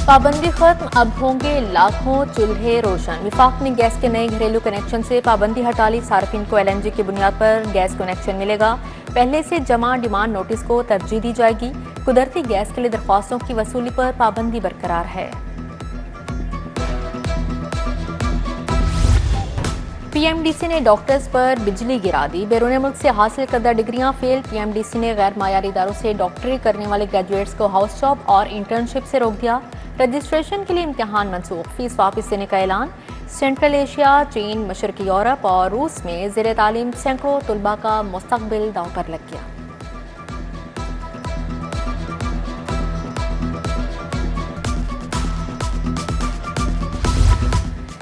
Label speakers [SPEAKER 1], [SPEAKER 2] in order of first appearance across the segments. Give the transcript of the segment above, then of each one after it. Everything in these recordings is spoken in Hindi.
[SPEAKER 1] पाबंदी खत्म, अब होंगे लाखों चूल्हे रोशन। विफाक ने गैस के नए घरेलू कनेक्शन से पाबंदी हटा ली। सार्फिन को LNG की बुनियाद पर गैस कनेक्शन मिलेगा। पहले से जमा डिमांड नोटिस को तरजीह दी जाएगी। कुदरती गैस के लिए दरख्वास्तों की वसूली पर पाबंदी बरकरार है। PMDC ने डॉक्टर्स पर बिजली गिरा दी। बैरून मुल्क से हासिल करदा डिग्रियां फेल। PMDC ने गैर मायारी इदारों से डॉक्टरी करने वाले ग्रेजुएट्स को हाउस जॉब और इंटर्नशिप से रोक दिया। रजिस्ट्रेशन के लिए इम्तिहान मनसूख, फीस वापस देने का ऐलान। सेंट्रल एशिया, चीन, मशरकी यूरोप और रूस में ज़ेर तालीम सैकड़ों तलबा का मुस्तकबिल दांव पर लग गया।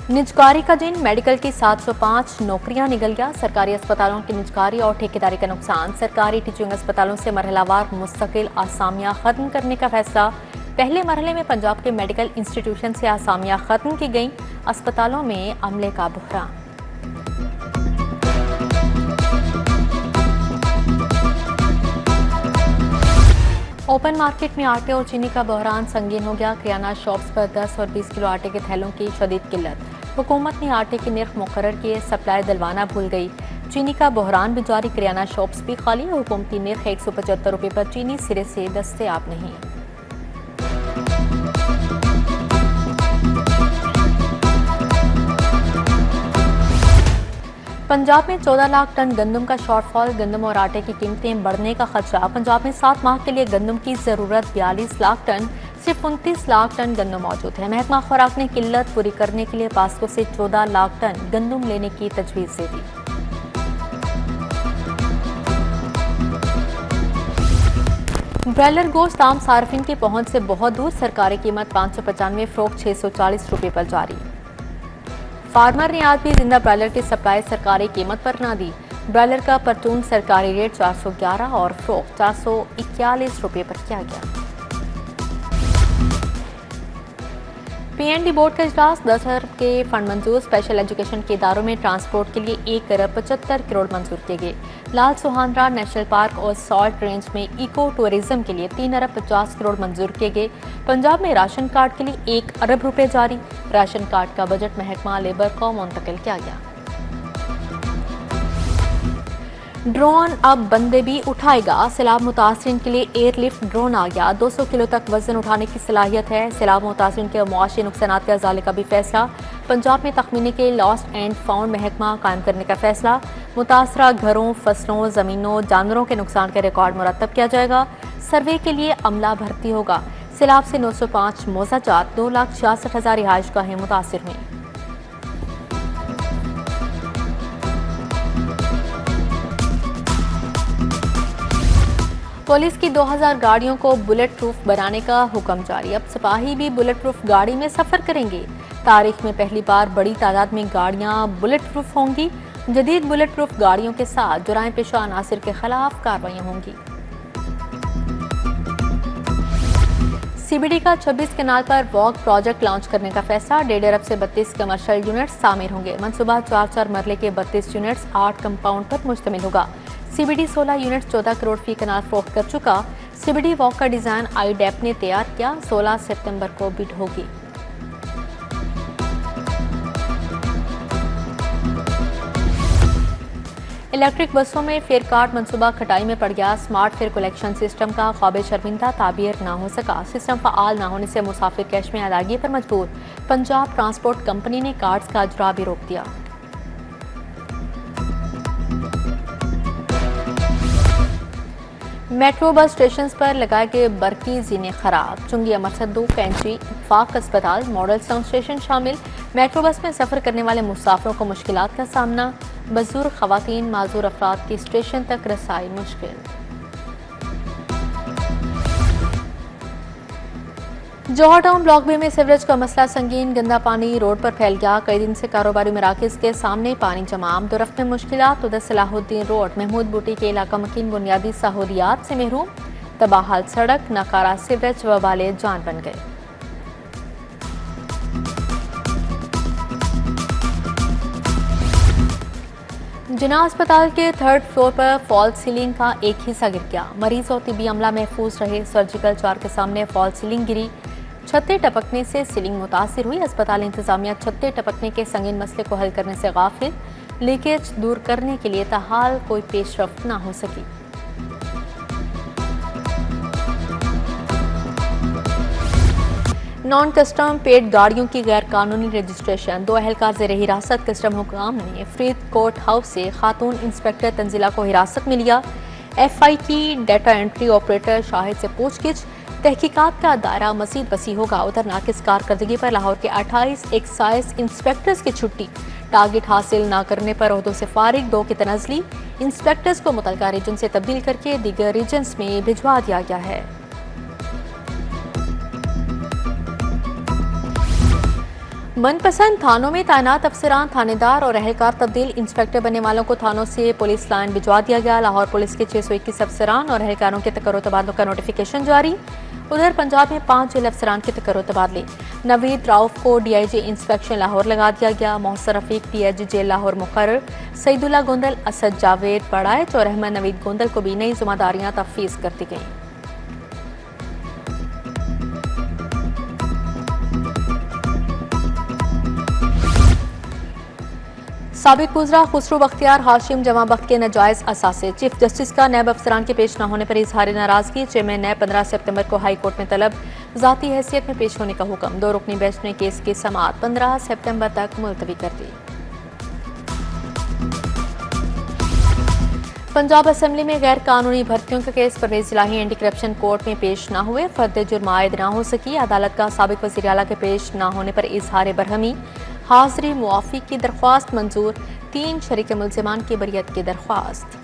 [SPEAKER 1] निजकारी का जिन, मेडिकल की 705 नौकरियां निकल गया। सरकारी अस्पतालों की निजकारी और ठेकेदारी का नुकसान। सरकारी टीचिंग अस्पतालों से मरहलावार मुस्तकिल आसामियां खत्म करने का फैसला। पहले मरहले में पंजाब के मेडिकल इंस्टीट्यूशन से आसामियां खत्म की गईं। अस्पतालों में अमले का बहरान। ओपन मार्केट में आटे और चीनी का बहरान संगीन हो गया। किराना शॉप्स पर 10 और 20 किलो आटे के थैलों की शदीद किल्लत। हुकूमत ने आटे के निर्ख मुकर्रर किए, सप्लाई दिलवाना भूल गई। चीनी का बहरान भी जारी, किराना शॉप्स भी खाली। हुकूमती निर्ख 175 रुपये पर चीनी सिरे से दस्तयाब नहीं। पंजाब में 14 लाख टन गंदम का शॉर्टफॉल। गंदम और आटे की कीमतें बढ़ने का खदशा। पंजाब में 7 माह के लिए गंदम की जरूरत 42 लाख टन, सिर्फ 29 लाख टन गंदम मौजूद है। महकमा खुराक ने किल्लत पूरी करने के लिए पास्को से 14 लाख टन गंदम लेने की तजवीज़ दे दी। ब्रायलर गोश्त आम सार्फिन की पहुंच से बहुत दूर। सरकारी कीमत 595, फरोख्त 640 रुपये पर जारी। फार्मर ने आज भी जिंदा ब्रायलर की सप्लाई सरकारी कीमत पर ना दी। ब्रायलर का परचून सरकारी रेट 411 और फरोख्त 441 रुपये पर किया गया। PND बोर्ड का इजलास। 10 अरब के फंड मंजूर। स्पेशल एजुकेशन के इदारों में ट्रांसपोर्ट के लिए 1 अरब 75 करोड़ मंजूर किए गए। लाल सुहानरा नेशनल पार्क और सॉल्ट रेंज में इको टूरिज्म के लिए 3 अरब 50 करोड़ मंजूर किए गए। पंजाब में राशन कार्ड के लिए 1 अरब रुपए जारी। राशन कार्ड का बजट महकमा लेबर को मुंतकिल किया गया। ड्रोन अब बंदे भी उठाएगा। सैलाब मुतासिरीन के लिए एयरलिफ्ट ड्रोन आ गया। 200 किलो तक वजन उठाने की सलाहियत है। सैलाब मुतासिरीन के मुआशी नुकसानात के अजाले का भी फैसला। पंजाब में तखमीने के लॉस्ट एंड फाउंड महकमा कायम करने का फैसला। मुतासरा घरों, फसलों, जमीनों, जानवरों के नुकसान का रिकॉर्ड मुरतब किया जाएगा। सर्वे के लिए अमला भर्ती होगा। सैलाब से 905 मोजाजात, 2,66,000 रिहाइशगाहें मुतासिर हुई। पुलिस की 2000 गाड़ियों को बुलेट प्रूफ बनाने का हुक्म जारी। अब सिपाही भी बुलेट प्रूफ गाड़ी में सफर करेंगे। तारीख में पहली बार बड़ी तादाद में गाड़ियां बुलेट प्रूफ होंगी। जदीद बुलेट प्रूफ गाड़ियों के साथ जुराइम पेशा अनासिर के खिलाफ कार्रवाइयां होंगी। CBD का 26 कनाल पर वॉक प्रोजेक्ट लॉन्च करने का फैसला। 1.5 अरब से 32 कमर्शियल यूनिट्स शामिल होंगे। मनसूबा 4-4 मरले के 32 यूनिट्स 8 कंपाउंड पर मुश्तमिल होगा। CBD 16 यूनिट्स 14 करोड़ फी कनाल फरोख्त कर चुका। CBD वॉक का डिजाइन IDEP ने तैयार किया। 16 सितंबर को बिड होगी। इलेक्ट्रिक बसों में फेयर कार्ड मनसूबा खटाई में पड़ गया। स्मार्ट फेयर कलेक्शन सिस्टम का ख्वाब शर्मिंदा ताबीर ना हो सका। सिस्टम फ़आल ना होने से मुसाफिर कैश में अदायगी पर मजबूर। पंजाब ट्रांसपोर्ट कंपनी ने कार्ड्स का अजरा भी रोक दिया। मेट्रो बस स्टेशन पर लगाए गए बरकी जीने खराब। चुंगी, अमरसद्दू, कैंची, इत्फाक अस्पताल, मॉडल टाउन स्टेशन शामिल। मेट्रो बस में सफर करने वाले मुसाफिरों को मुश्किलात का सामना। बजुर्ग खवातीन, माजूर अफराद की स्टेशन तक रसाई मुश्किल। जौहर टाउन ब्लॉक बी में सीवरेज का मसला संगीन। गंदा पानी रोड पर फैल गया। कई दिन से कारोबारी मराकज के सामने पानी जमा। आमदोरफ्त में मुश्किलात। उधर सलाहुद्दीन रोड, महमूद बूटी के इलाका मकीन बुनियादी सहूलियात से महरूम। तबाहाल सड़क, नाकारा सीवरेज वबाले जान बन गए। जिना अस्पताल के 3rd फ्लोर पर फॉल्स सीलिंग का एक हिस्सा गिर गया। मरीज और तिबी अमला महफूज रहे। सर्जिकल 4 के सामने फॉल्स सीलिंग गिरी। छत्ते टपकने से सीलिंग मुतासिर हुई। अस्पताल इंतजामिया छत्ते टपकने के संगीन मसले को हल करने से गाफिल, लीकेज दूर करने के लिए ताहाल कोई पेशरफ्त न हो सकी। नॉन कस्टम पेड गाड़ियों की गैर कानूनी रजिस्ट्रेशन। 2 अहलकार ज़ेर हिरासत। कस्टम हुकाम ने फरीदकोट हाउस से खातून इंस्पेक्टर तंजीला को हिरासत में लिया। FI की डाटा एंट्री ऑपरेटर शाहिद से पूछगिछ। तहकीकात का दायरा मजीद वसी होगा। उधर नाकिस कारकर्दगी पर लाहौर के 28 एक्साइज इंस्पेक्टर्स की छुट्टी। टारगेट हासिल न करने पर ओहदों से फारिग। 2 की तनजली। इंस्पेक्टर्स को मुतलका रीजन से तब्दील करके दीगर रीजन्स में भिजवा दिया गया है। मनपसंद थानों में तैनात अफसरान, थानेदार और अहलकार तब्दील। इंस्पेक्टर बनने वालों को थानों से पुलिस लाइन भिजवा दिया गया। लाहौर पुलिस के 621 अफसरान और अहलकारों के तकर्रो तबादलों का नोटिफिकेशन जारी। उधर पंजाब में 5 जेल अफसरान के तकर्रो तबादले। नवीद राउफ को DIG इंस्पेक्शन लाहौर लगा दिया गया। मोहसिन रफीक DIG जेल लाहौर मुकर्रर। सईदुल्ला गोंदल, असद जावेद पड़ाइच और अहमद नवीद गोंदल को भी नई जिम्मेदारियां तफवीज कर दी गई। साबिक गुजरा खुसरो बख्तियार हाशिम जमा बख्त के नाजायज असासे। चीफ जस्टिस का नैब अफसरान के पेश न होने पर इजहार नाराजगी। चेयरमैन नैब 15 सितंबर को हाई कोर्ट में तलब। जाती हैसियत में पेश होने का हुक्म। 2 रुकनी बेंच ने केस की समाअत 15 सितंबर तक मुलतवी कर दी। पंजाब असेंबली में गैर कानूनी भर्तियों का केस। परवेज इलाही एंटी करप्शन कोर्ट में पेश न हुए। फर्द जुर्म आयद न हो सकी। अदालत का साबिक वज़ीर आला के पेश न होने पर इजहार बरहमी। हाजिरी मुआफ़ी की दरख्वास्त मंजूर। 3 शरीक मुल्ज़िमान की बरियत की दरख्वास्त।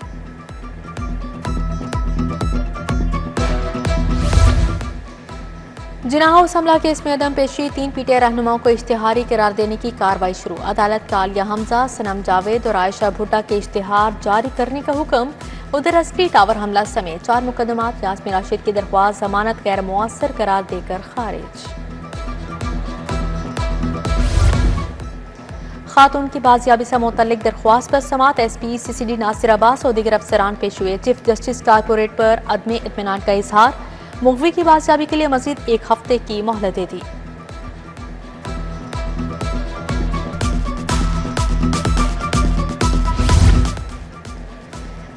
[SPEAKER 1] जिन्ना हाउस हमला केस में अदम पेशी। 3 PTI रहनुमाओं को इश्तिहारी करार देने की कार्रवाई शुरू। अदालत का आलिया हमजा, सनम जावेद और आयशा भुट्टा के इश्तिहार जारी करने का हुक्म। उधर अस्करी टावर हमला समेत 4 मुकदमात। यास्मीन राशिद की दरख्वास्त जमानत गैर मुअस्सर करार देकर खारिज। खातून की बाजियाबी से मुतल्लिक दरख्वास्त पर समात। SP CCD नासिर अब्बास और दीगर अफसरान पेश हुए। चीफ जस्टिस कारपोरेट पर अदम इत्मीनान का इजहार। मुगवी की बाजियाबी के लिए मजीद 1 हफ्ते की मोहलत दे दी।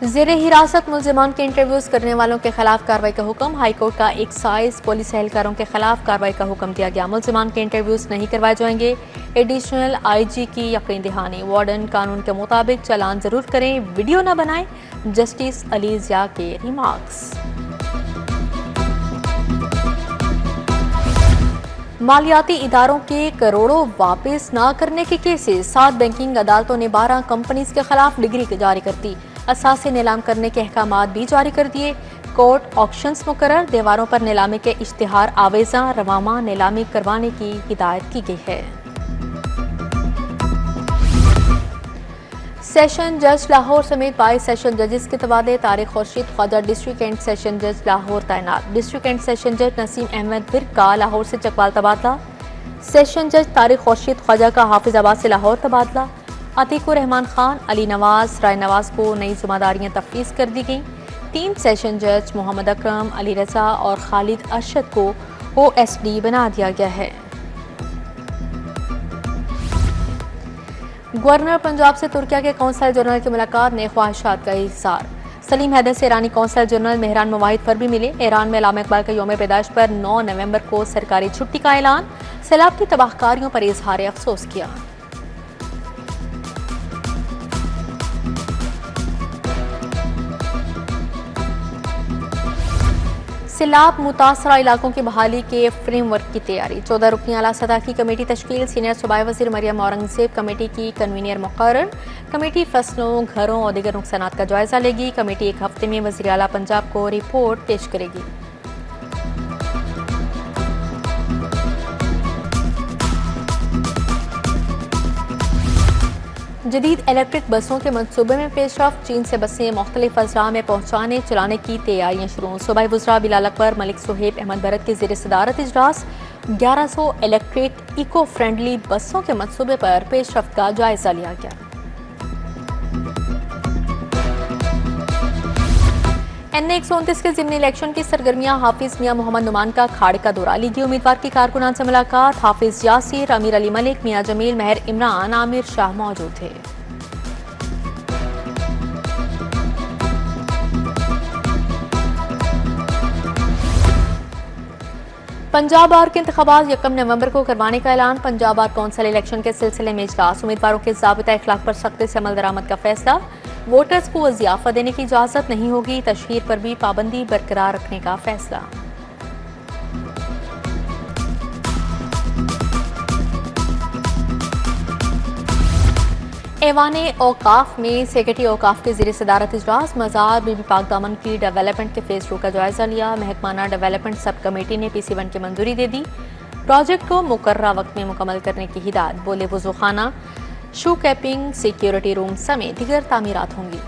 [SPEAKER 1] ज़ेरे हिरासत मुल्ज़िमान के इंटरव्यूज करने वालों के खिलाफ कार्रवाई का हुक्म। हाईकोर्ट का एक्साइज पुलिस एहलकारों के खिलाफ कार्रवाई का हुक्म दिया गया। मुल्ज़िमान के इंटरव्यूज नहीं करवाए जाएंगे। एडिशनल IG की यकीन दहानी। वार्डन कानून के मुताबिक चालान जरूर करें, वीडियो न बनाएं। जस्टिस अली ज़िया के रिमार्क्स। मालियाती इदारों के करोड़ों वापस न करने के केसेस। 7 बैंकिंग अदालतों ने 12 कंपनीज के खिलाफ डिग्री जारी कर दी। असासे नीलाम करने के अहकामात भी जारी कर दिए। कोर्ट ऑक्शंस मुकर्रर। दीवारों पर नीलामी के इश्तिहार आवेजा रवामा नीलामी करवाने की हिदायत की गई है। सेशन जज लाहौर समेत 22 सेशन जजेस के तबादले। Tariq Khurshid Khwaja district and session जज लाहौर तैनात। डिस्ट्रिक्ट एंड सेशन जज नसीम अहमद बिर का लाहौर से चकवाल तबादला। सेशन जज तारिक खुर्शीद ख्वाजा का हाफिजाबाद से लाहौर तबादला। अतीकुर रहमान खान, अली नवाज, राय नवाज को नई जिम्मेदारियां तफवीज कर दी गई। 3 सेशन जज मोहम्मद अकरम, अली रजा और खालिद अरशद को OSD बना दिया गया है। गवर्नर पंजाब से तुर्किया के कौंसल जनरल की मुलाकात ने ख्वाहिशात का इज़हार। सलीम हैदर से ईरानी कौंसल जनरल मेहरान मुवाहिद पर भी मिले। ईरान में अल्लामा इकबाल का यौम पैदाइश पर 9 नवंबर को सरकारी छुट्टी का ऐलान। सैलाब की तबाहकारियों पर इजहार अफसोस किया। सैलाब मुतासरा इलाकों की बहाली के फ्रेमवर्क की तैयारी। 14 रुकनी आला सतह की कमेटी तश्कील। सीनियर सूबाई वज़ीर मरियम औरंगज़ेब कमेटी की कन्वीनर मुकर्रर। कमेटी फसलों, घरों और दीगर नुकसानात का जायजा लेगी। कमेटी 1 हफ्ते में वज़ीर आला पंजाब को रिपोर्ट पेश करेगी। जदीद इलेक्ट्रिक बसों के मनसूबे में पेशरफ। चीन से बसें मुख्तलिफ अजला में पहुँचाने चलाने की तैयारियां शुरू। सूबाई वज़रा बिलाल अकबर, मलिक सुहेब अहमद भरत की ज़ेर सदारत इजलास। 1100 इलेक्ट्रिक इको फ्रेंडली बसों के मनसूबे पर पेशरफ का जायजा लिया गया। NA 129 के ज़िमनी इलेक्शन की सरगर्मियां। हाफिज मियां मोहम्मद नुमान का खाड़े का दौरा, लीगी उम्मीदवार की कारकुनान से मुलाकात। हाफिज यासिर, अमीर अली मलिक, मियां जमील, मेहर इमरान, आमिर शाह मौजूद थे। पंजाब बार के इंतखाबात 1 नवंबर को करवाने का ऐलान। पंजाब बार कौंसिल इलेक्शन के सिलसिले में इजलास, उम्मीदवारों के ज़ाबिता इखलाक पर सख्ती से अमल दरामद का फैसला। वोटर्स को ज़ियाफत देने की इजाज़त नहीं होगी, तशहीर पर भी पाबंदी बरकरार रखने का फैसला। ऐवाने औकाफ में सेक्रेटरी औकाफ के ज़रिए सदारत इजलास, मज़ार बीबी पाक दामन की डेवलपमेंट के फेज़ 2 का जायजा लिया। महकमाना डेवलपमेंट सब कमेटी ने PC1 की मंजूरी दे दी। प्रोजेक्ट को मुकर्ररा वक्त में मुकम्मल करने की हिदायत। बोले वज़ूखाना, शू कैपिंग, सिक्योरिटी रूम समेत दीगर तामीरात होंगी।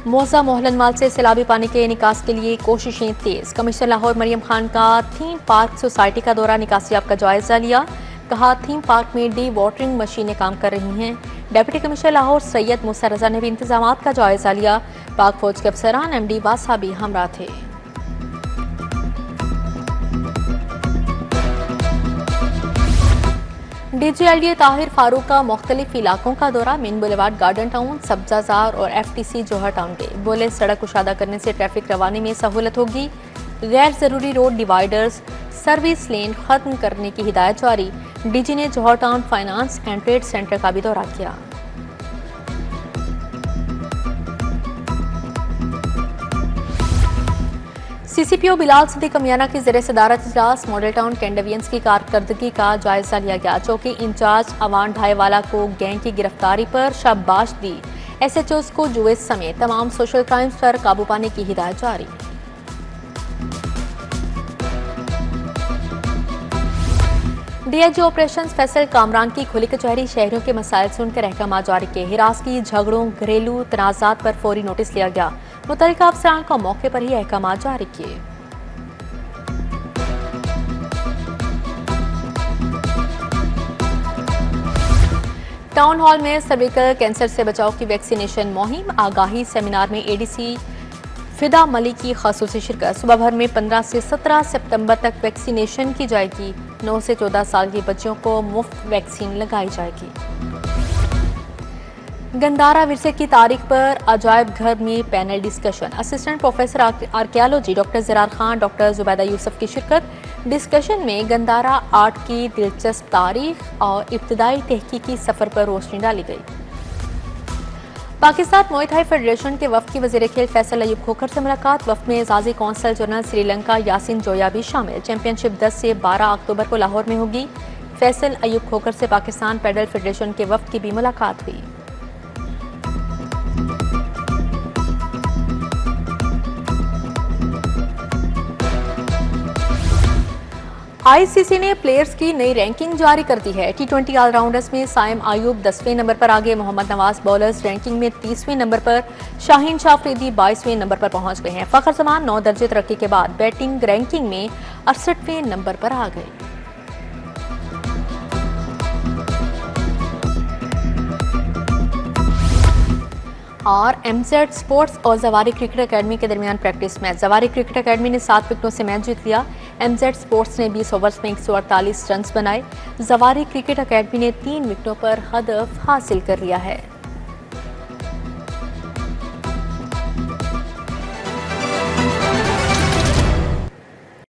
[SPEAKER 1] मौजा मोहलन माल से सैलाबी पानी के निकास के लिए कोशिशें तेज। कमिश्नर लाहौर मरियम खान का थीम पार्क सोसाइटी का दौरा, निकासियाब का जायजा लिया। कहा थीम पार्क में डी वाटरिंग मशीनें काम कर रही हैं। डेप्यूटी कमिश्नर लाहौर सैयद मूसा रजा ने भी इंतजामात का जायजा लिया। पाक फौज के अफसरान, MD वासा भी हमरा थे। DGLDA ताहिर फारूक का मुख्तलिफ इलाकों का दौरा, main boulevard, garden town, Sabzazar और FTC जोहर टाउन के। बोले सड़क कुशादा करने से ट्रैफिक रवानी में सहूलत होगी। गैर जरूरी रोड डिवाइडर्स, सर्विस लेन खत्म करने की हिदायत जारी। DG ने Johar town finance and trade centre का भी दौरा किया। CCPO बिलाल सिद्दीक कमियाना की ज़रिए सदारत इजलास, मॉडल टाउन कैंडवियंस की कारकर्दगी का जायजा लिया गया। चौकी इंचार्ज अवान ढाईवाला को गैंग की गिरफ्तारी पर शाबाश दी। SHOs को जुए समेत तमाम सोशल क्राइम्स पर काबू पाने की हिदायत जारी। DIG ऑपरेशंस फैसल कामरान की खुली कचहरी, शहरियों के मसाइल सुनकर अहकाम जारी किए। हिरासती झगड़ों, घरेलू तनाज़ात पर फौरी नोटिस लिया गया। मुतल्लिका अफसरान को मौके पर ही अहकाम जारी किए। टाउन हॉल में सर्विकल कैंसर से बचाव की वैक्सीनेशन मुहिम, आगाही सेमिनार में ADC फिदा मलिक की खासूसी शिरकत। सुबह भर में 15 से 17 सितंबर तक वैक्सीनेशन की जाएगी। 9 से 14 साल की बच्चियों को मुफ्त वैक्सीन लगाई जाएगी। गंदारा विरसे की तारीख पर अजायब घर में panel discussion, assistant professor archaeology doctor Zarar Khan, doctor Zubaida Yusuf की शिरकत। डिस्कशन में गंदारा आर्ट की दिलचस्प तारीख और इब्तदाई तहकीकी सफ़र पर रोशनी डाली गई। पाकिस्तान मुई थाई फेडरेशन के वफ़द की वज़ीर खेल फैसल अयूब खोखर से मुलाकात। वफ़द में एजाज़ी कौंसल जनरल श्रीलंका यासिन जोया भी शामिल। चैंपियनशिप 10 से 12 अक्टूबर को लाहौर में होगी। फैसल अयूब खोखर से पाकिस्तान पैडल फेडरेशन के वफ़द की भी मुलाकात हुई। ICC ने प्लेयर्स की नई रैंकिंग जारी कर दी है। T20 ऑलराउंडर्स में साइम आयूब 10वें नंबर पर आगे, मोहम्मद नवाज बॉलर्स रैंकिंग में 30वें नंबर पर, शाहीन शाह अफरीदी 22वें नंबर पर पहुंच गए हैं। फखर जमान 9 दर्जे तरक्की के बाद बैटिंग रैंकिंग में 68वें नंबर पर आ गए। और MZ स्पोर्ट्स और जवारी क्रिकेट अकेडमी के दरमियान प्रैक्टिस मैच। जवारी क्रिकेट अकेडमी ने 7 विकेटों से मैच जीत लिया। MZ स्पोर्ट्स ने 20 ओवर्स में 148 रन बनाए। जवारी क्रिकेट अकेडमी ने 3 विकेटों पर हदफ हासिल कर लिया है।